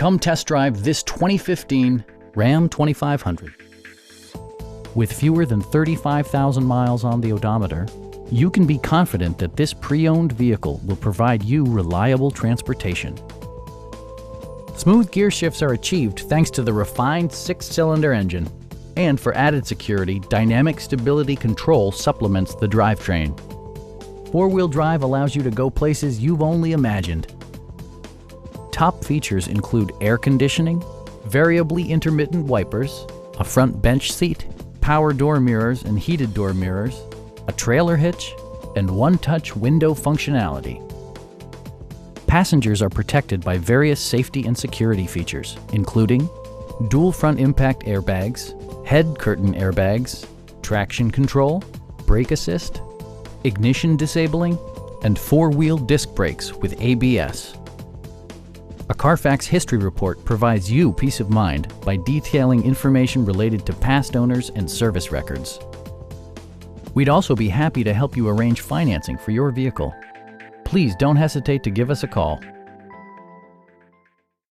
Come test drive this 2015 Ram 2500. With fewer than 35,000 miles on the odometer, you can be confident that this pre-owned vehicle will provide you reliable transportation. Smooth gear shifts are achieved thanks to the refined 6-cylinder engine. And for added security, dynamic stability control supplements the drivetrain. Four-wheel drive allows you to go places you've only imagined. Top features include air conditioning, variably intermittent wipers, a front bench seat, power door mirrors and heated door mirrors, a trailer hitch, and one-touch window functionality. Passengers are protected by various safety and security features, including dual front impact airbags, head curtain airbags, traction control, brake assist, ignition disabling, and four-wheel disc brakes with ABS. A Carfax history report provides you peace of mind by detailing information related to past owners and service records. We'd also be happy to help you arrange financing for your vehicle. Please don't hesitate to give us a call.